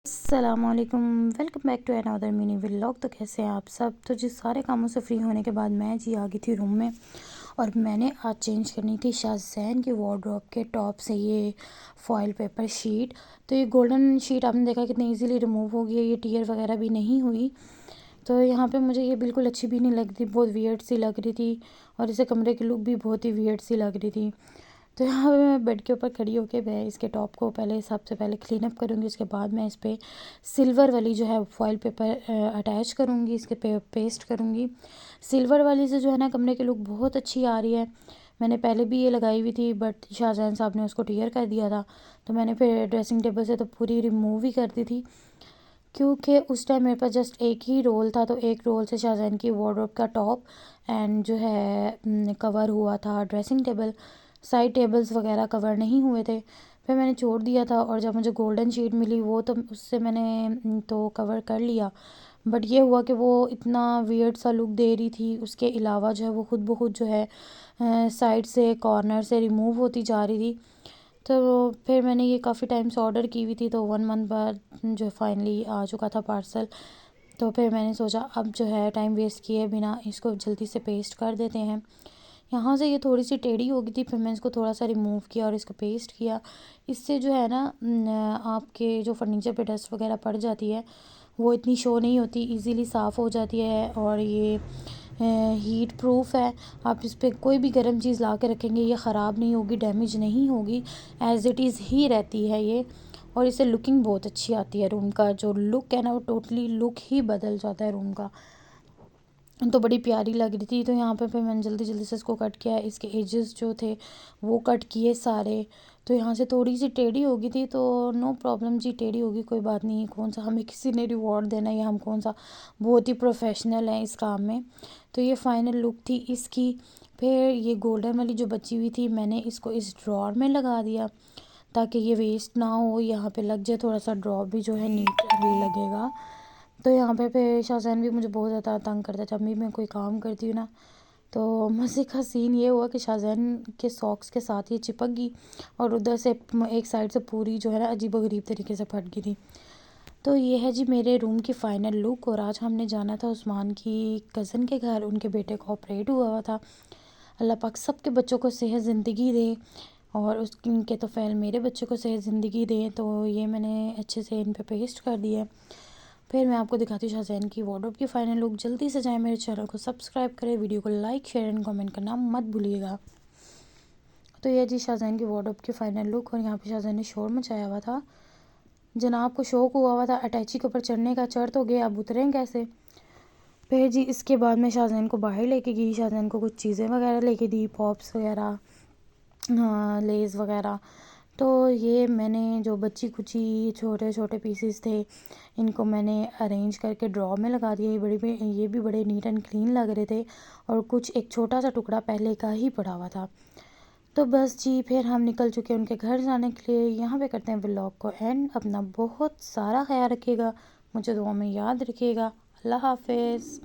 अस्सलामुअलैकुम, welcome back to another mini vlog. तो कैसे हैं आप सब। तो जी सारे कामों से फ्री होने के बाद मैं जी आ गई थी रूम में और मैंने आज चेंज करनी थी शाज़ैन की वार्डरोब के टॉप से ये फॉइल पेपर शीट। तो ये गोल्डन शीट आपने देखा कितनी इजीली रिमूव हो गई है, ये टीयर वगैरह भी नहीं हुई। तो यहाँ पे मुझे ये बिल्कुल अच्छी भी नहीं लग रही, बहुत वियर्ड सी लग रही थी और इसे कमरे की लुक भी बहुत ही वियर्ड सी लग रही थी। तो यहाँ पे मैं बेड के ऊपर खड़ी होके मैं इसके टॉप को सबसे पहले क्लीन अप करूँगी। उसके बाद मैं इस पर सिल्वर वाली जो है फॉइल पेपर अटैच करूँगी, इसके पेस्ट करूँगी। सिल्वर वाली से जो है ना कमरे की लुक बहुत अच्छी आ रही है। मैंने पहले भी ये लगाई हुई थी बट शाहजहान साहब ने उसको टीयर कर दिया था, तो मैंने फिर ड्रेसिंग टेबल से तो पूरी रिमूव ही कर दी थी, क्योंकि उस टाइम मेरे पास जस्ट एक ही रोल था। तो एक रोल से शाहजहान की वार्डरोब का टॉप एंड जो है कवर हुआ था ड्रेसिंग टेबल, साइड टेबल्स वगैरह कवर नहीं हुए थे। फिर मैंने छोड़ दिया था और जब मुझे गोल्डन शीट मिली वो तो उससे मैंने तो कवर कर लिया। बट ये हुआ कि वो इतना वियर्ड सा लुक दे रही थी। उसके अलावा जो है वो खुद ब खुद जो है साइड से कॉर्नर से रिमूव होती जा रही थी। तो फिर मैंने ये काफ़ी टाइम से ऑर्डर की हुई थी, तो 1 मंथ बाद जो फाइनली आ चुका था पार्सल। तो फिर मैंने सोचा अब जो है टाइम वेस्ट किए बिना इसको जल्दी से पेस्ट कर देते हैं। यहाँ से ये थोड़ी सी टेढ़ी हो गई थी, फिर मैंने इसको थोड़ा सा रिमूव किया और इसको पेस्ट किया। इससे जो है ना आपके जो फर्नीचर पे डस्ट वगैरह पड़ जाती है वो इतनी शो नहीं होती, इजीली साफ़ हो जाती है। और ये हीट प्रूफ है, आप इस पर कोई भी गर्म चीज़ ला के रखेंगे ये ख़राब नहीं होगी, डैमेज नहीं होगी, एज़ इट इज़ ही रहती है ये। और इससे लुकिंग बहुत अच्छी आती है, रूम का जो लुक है ना वो टोटली लुक ही बदल जाता है रूम का। तो बड़ी प्यारी लग रही थी। तो यहाँ पे फिर मैंने जल्दी जल्दी से इसको कट किया, इसके एजेस जो थे वो कट किए सारे। तो यहाँ से थोड़ी सी टेढ़ी हो गई थी, तो नो प्रॉब्लम जी, टेढ़ी होगी कोई बात नहीं, कौन सा हमें किसी ने रिवॉर्ड देना है या हम कौन सा बहुत ही प्रोफेशनल हैं इस काम में। तो ये फाइनल लुक थी इसकी। फिर ये गोल्डन वाली जो बची हुई थी मैंने इसको इस ड्रॉर में लगा दिया ताकि ये वेस्ट ना हो, यहाँ पे लग जाए, थोड़ा सा ड्रॉर भी जो है नीट लगेगा। तो यहाँ पे फिर शाहजहान भी मुझे बहुत ज़्यादा तंग करता है जब भी मैं कोई काम करती हूँ ना। तो मज़े का सीन ये हुआ कि शाहजहान के सॉक्स के साथ ये चिपक गई और उधर से एक साइड से पूरी जो है ना अजीबोगरीब तरीके से फट गई थी। तो ये है जी मेरे रूम की फ़ाइनल लुक। और आज हमने जाना था उस्मान की कज़न के घर, उनके बेटे को ऑपरेट हुआ था। अल्लाह पाक सबके बच्चों को सेहत ज़िंदगी दे और उनके तो फ़ैल मेरे बच्चे को सेहत ज़िंदगी दे। तो ये मैंने अच्छे से इन पे पेस्ट कर दिया है। फिर मैं आपको दिखाती हूँ शाहजहान की वार्डरोब की फ़ाइनल लुक। जल्दी से जाएं मेरे चैनल को सब्सक्राइब करें, वीडियो को लाइक शेयर एंड कमेंट करना मत भूलिएगा। तो यह जी शाहजहान की वार्डरोब की फ़ाइनल लुक। और यहाँ पे शाहजहान ने शोर मचाया हुआ था, जनाब को शौक हुआ था अटैची के ऊपर चढ़ने का, चढ़ तो गए, अब उतरें कैसे। फिर जी इसके बाद मैं शाहजहान को बाहर लेके गई, शाहजहान को कुछ चीज़ें वगैरह लेके दी, पॉप्स वगैरह, लेज़ वगैरह। तो ये मैंने जो बच्ची कुची छोटे छोटे पीसेस थे इनको मैंने अरेंज करके ड्रॉ में लगा दिया। ये भी बड़े नीट एंड क्लीन लग रहे थे और कुछ एक छोटा सा टुकड़ा पहले का ही पड़ा हुआ था। तो बस जी फिर हम निकल चुके हैं उनके घर जाने के लिए। यहाँ पे करते हैं व्लॉग को एंड। अपना बहुत सारा ख्याल रखिएगा, मुझे दुआ में याद रखिएगा। अल्लाह हाफिज़।